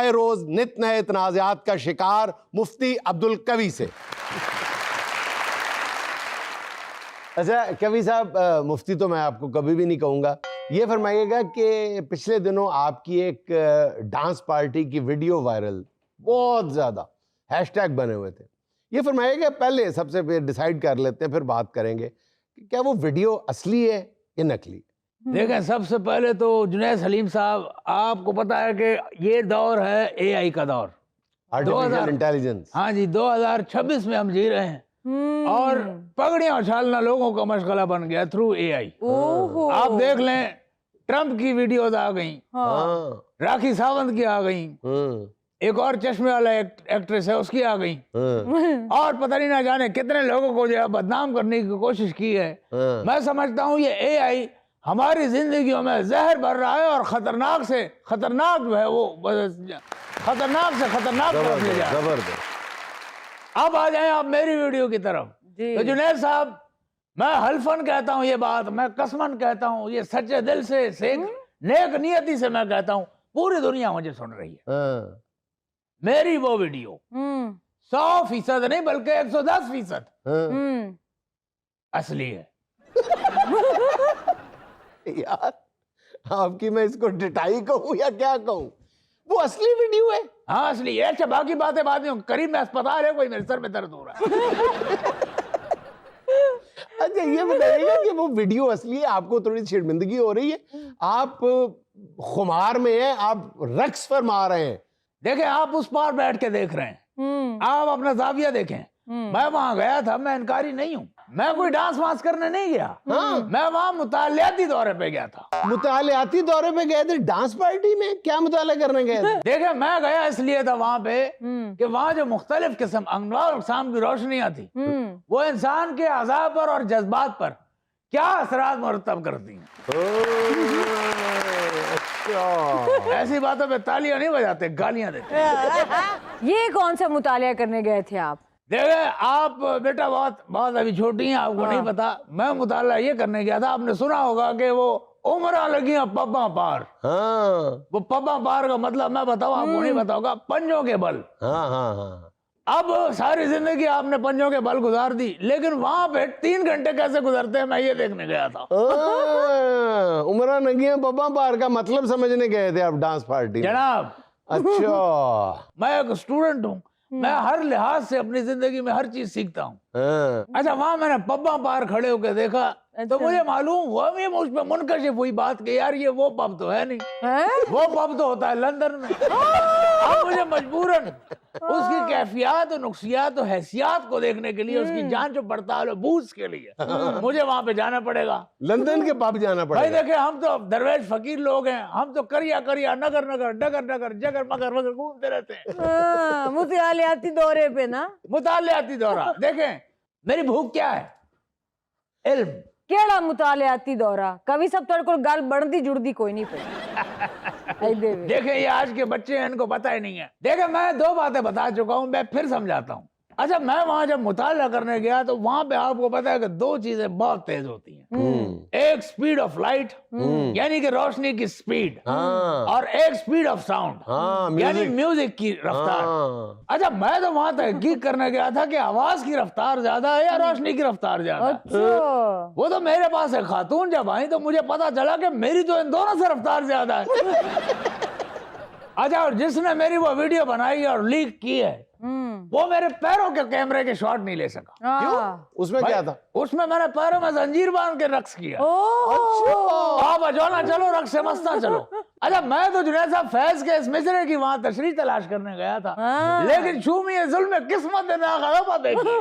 आए रोज नित नए तनाज़ात का शिकार मुफ्ती अब्दुल कवी से। अच्छा कवी साहब, मुफ्ती तो मैं आपको कभी भी नहीं कहूँगा, ये फरमाइएगा कि पिछले दिनों आपकी एक डांस पार्टी की वीडियो वायरल, बहुत ज़्यादा हैशटैग बने हुए थे, ये फरमाइएगा पहले सबसे डिसाइड कर लेते हैं फिर बात करेंगे कि क्या वो वीडियो असली है या नकली। देखें, सबसे पहले तो जुनैद सलीम साहब, आपको पता है कि ये दौर है एआई का दौर, आर्टिफिशियल इंटेलिजेंस। हाँ जी, 2026 में हम जी रहे हैं और पगड़ियां उछालना लोगों का मशगला बन गया थ्रू एआई। आप देख लें, ट्रंप की वीडियोस आ गई, राखी सावंत की आ गई, एक और चश्मे वाला एक्ट्रेस है उसकी आ गई, और पता नहीं ना जाने कितने लोगों को जो बदनाम करने की कोशिश की है। मैं समझता हूँ ये एआई हमारी जिंदगियों में जहर भर रहा है और खतरनाक से खतरनाक जो है वो खतरनाक से खतरनाक तरफ ले जा रहा है। अब आ जाएं आप मेरी वीडियो की तरफ। तो जुनैद साहब, मैं हल्फन कहता हूँ ये बात, मैं कसमन कहता हूँ, ये सच्चे दिल से नेक नियति से मैं कहता हूँ, पूरी दुनिया मुझे सुन रही है। मेरी वो वीडियो 100% नहीं बल्कि 110% असली है। यार आपकी मैं इसको डिटाई कहूँ या क्या कहूँ, वो असली वीडियो है। हाँ असली है। अच्छा बाकी बातें बाद में, करीब में अस्पताल है, कोई मेरे सर में दर्द हो रहा है। अच्छा ये बताइएगा कि वो वीडियो असली है, आपको थोड़ी शर्मिंदगी हो रही है, आप खुमार में हैं, आप रक्स फरमा रहे हैं। देखें, आप उस पार बैठ के देख रहे हैं, आप अपना जाविया देखें। मैं वहां गया था, मैं इनकारी नहीं हूँ, मैं कोई डांस वांस करने नहीं गया। मैं वहां मुतालियाती दौरे पे गया था। मुतालियाती दौरे पे गए थे? डांस पार्टी में क्या मुताला करने गए थे? देखे, मैं गया इसलिए था वहां पे कि वहां जो मुख्तलिफ किस्म अनवार अक़साम की रोशनियां थी, वो इंसान के अज़ा पर और जज्बात पर क्या असरात मुरतब करती हैं। ऐसी बातों पे तालियां नहीं बजाते, गालियां देते। ये कौन सा मुतालिया करने गए थे आप? देखे, आप बेटा बहुत अभी छोटी हैं, आपको नहीं पता। मैं मुताला ये करने गया था, आपने सुना होगा कि वो उम्र लगी पब्बा पार। वो पब्बा पार का मतलब मैं बताऊं, आपको नहीं पता होगा, पंजों के बल। अब सारी जिंदगी आपने पंजों के बल गुजार दी, लेकिन वहां पे 3 घंटे कैसे गुजरते हैं मैं ये देखने गया था। उम्र नगियां पब्बा पार का मतलब समझने गए थे आप डांस पार्टी जनाब। अच्छा मैं एक स्टूडेंट हूँ, मैं हर लिहाज से अपनी जिंदगी में हर चीज सीखता हूँ। अच्छा वहां मैंने पब्बा पार खड़े होकर देखा, तो मुझे मालूम हुआ, ये मुझ पे मुनकशिफ हुई बात कि यार ये वो पब तो है नहीं, वो पब तो होता है लंदन में। अब मुझे मजबूरन उसकी कैफियत और नुक्सियात और हैसियत को देखने के लिए, उसकी जांच और पड़ताल और बूझ के लिए मुझे वहां पे जाना पड़ेगा, लंदन के पब जाना पड़ेगा। भाई देखे, हम तो दरवेश फकीर लोग हैं, हम तो करिया करिया नगर नगर डगर डगर जगर मगर मगर घूमते रहते हैं। मुतालियाती दौरे पे ना, मुतालियाती दौरा। देखें मेरी भूख क्या है, इल्म। केड़ा मुतालियाती दौरा? कभी सब तेरे को गल बढ़ती जुड़ती कोई नहीं पड़ी। देखे ये आज के बच्चे हैं, इनको पता ही नहीं है। देखे मैं 2 बातें बता चुका हूं, मैं फिर समझाता हूं। अच्छा मैं वहां जब मुताला करने गया तो वहां पे आपको पता है कि 2 चीजें बहुत तेज होती हैं। एक स्पीड ऑफ लाइट यानी कि रोशनी की स्पीड, और एक स्पीड ऑफ साउंड यानी म्यूजिक की रफ्तार। अच्छा मैं तो वहां तहकीक करने गया था कि आवाज की रफ्तार ज्यादा है या रोशनी की रफ्तार ज्यादा है। वो तो मेरे पास एक खातून जब आई तो मुझे पता चला कि मेरी तो इन दोनों से रफ्तार ज्यादा है। अच्छा और जिसने मेरी वो वीडियो बनाई और लीक की है, वो मेरे पैरों के कैमरे के शॉट नहीं ले सका। क्यों? उसमें क्या था? उसमें मैंने पैरों में जंजीर बांध के रक्स किया। आप अजोला चलो, रक्स से मस्ता चलो। अच्छा मैं तो जुनैद साहब फैज के इस मिसरे की वहां तशरीह तलाश करने गया था, लेकिन शूमी जुल्म किस्मत ने देखी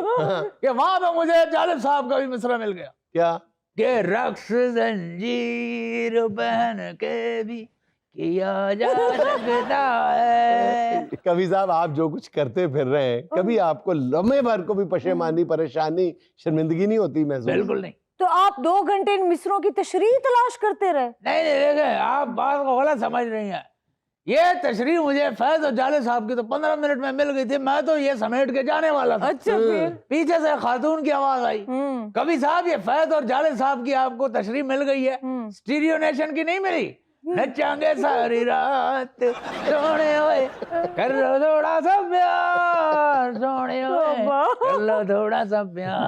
कि वहां पे मुझे जालिब साहब का भी मिसरा मिल गया। क्या? के रक्स जंजीर पहन के भी किया जा सकता है। कभी साहब आप जो कुछ करते फिर रहे हैं, कभी आपको लम्हे भर को भी पशेमानी, परेशानी, शर्मिंदगी नहीं होती महसूस? बिल्कुल नहीं। तो आप 2 घंटे इन मिसरों की तशरीह तलाश करते रहे? नहीं देखे, आप बात को गलत समझ रही हैं। ये तशरीह मुझे फैज और जाले साहब की तो 15 मिनट में मिल गई थी, मैं तो ये समेट के जाने वाला था। अच्छा फिर? पीछे से खातून की आवाज आई, कभी साहब ये फैज और जाले साहब की आपको तशरीह मिल गई है, स्टीरियो नेशन की नहीं मिली। नचांगे सारी रात सोने ओए कर लो थोड़ा सा प्यार सोने ओए कर लो थोड़ा सा प्यार।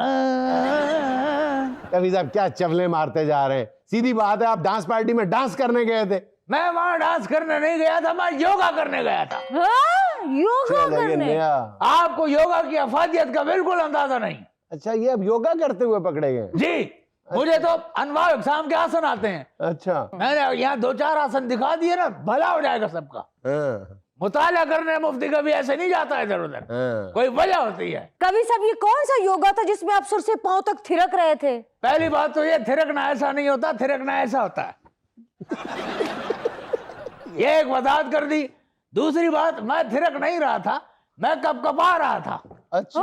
कभी साहब क्या चवले मारते जा रहे हैं, सीधी बात है, आप डांस पार्टी में डांस करने गए थे। मैं वहां डांस करने नहीं गया था, मैं योगा करने गया था। हाँ, योगा चलो, ये करने। नया। आपको योगा की अफादियत का बिल्कुल अंदाजा नहीं। अच्छा, ये अब योगा करते हुए पकड़े गए? जी, मुझे तो अनवार इकसाम के आसन आते हैं। अच्छा। मैंने यहाँ 2-4 आसन दिखा दिए ना, भला हो जाएगा सबका। हाँ, मुताला करने मुफ्ती कभी ऐसे नहीं जाता इधर उधर, हाँ। कोई वजह होती है। कवि साहब ये कौन सा योगा था जिसमें आप सर से पांव तक थिरक रहे थे? पहली बात तो ये थिरकना ऐसा नहीं होता, थिरकना ऐसा होता है। ये एक वजाहत कर दी। दूसरी बात, मैं थिरक नहीं रहा था, मैं कपकपा रहा था। अच्छा,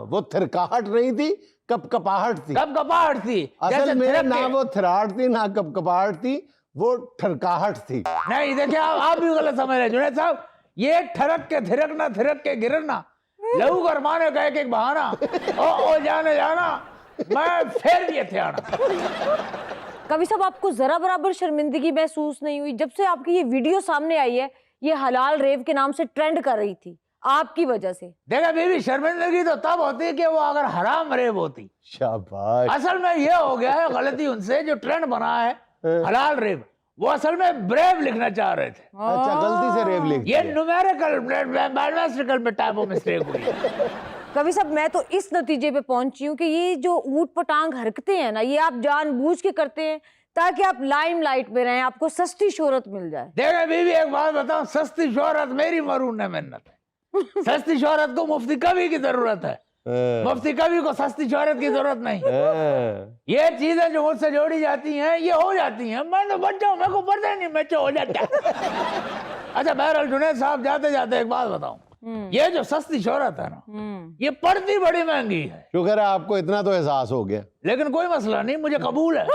वो थिरकाहट नहीं थी, कपकपाहट थी। कपकपाहट थी। असल जैसे में थिरक ना के- वो थिराहट थी ना कपकपाहट थी, वो ठरकाहट थी। नहीं, देखिए आप भी गलत समझ रहे जुनैद साहब। ये ठरक के थिरकना, थिरक के गिरना, लहू गरमाने का एक एक बहाना। ओ जाने जाना, मैं फिर ये थे आना। कवि साहब आपको जरा बराबर शर्मिंदगी महसूस नहीं हुई जब से आपकी ये वीडियो सामने आई है? ये हलाल रेव के नाम से ट्रेंड कर रही थी आपकी वजह से। देखा बीवी, शर्मिंदगी तो तब होती है कि वो अगर हराम रेव होती। शाबाश। असल में ये हो गया है गलती उनसे, जो ट्रेंड बना है हलाल रेव, वो असल में ब्रेव लिखना चाह रहे थे। अच्छा, गलती से रेव लिख ये दिया। न्यूमेरिकल मैथमेटिकल में टाइप ऑफ मिस्टेक हुई है। कवि साहब मैं तो इस नतीजे पे पहुंची हूँ कि ये जो ऊट पटांग हरकतें हैं ना, ये आप जानबूझ के करते हैं ताकि आप लाइमलाइट में रहें, आपको सस्ती शोहरत मिल जाए। देखा बीवी, एक बात बताऊं, सस्ती शोहरत मेरी मरून है मेहनत है। सस्ती शोहरत को मुफ्ती कवि की जरूरत है, मुफ्ती कवि को सस्ती शोहरत की जरूरत नहीं। ये चीजें जो मुझसे जोड़ी जाती हैं ये हो जाती हैं। मैं तो बच्चा हूं, मेरे को पता ही नहीं, मैं हो जाता है। अच्छा बहरहाल जुनैद साहब, जाते जाते एक बात बताऊं, ये जो सस्ती शोहरत है ना, ये पड़ती बड़ी महंगी है। शुक्र है आपको इतना तो एहसास हो गया। लेकिन कोई मसला नहीं, मुझे कबूल है।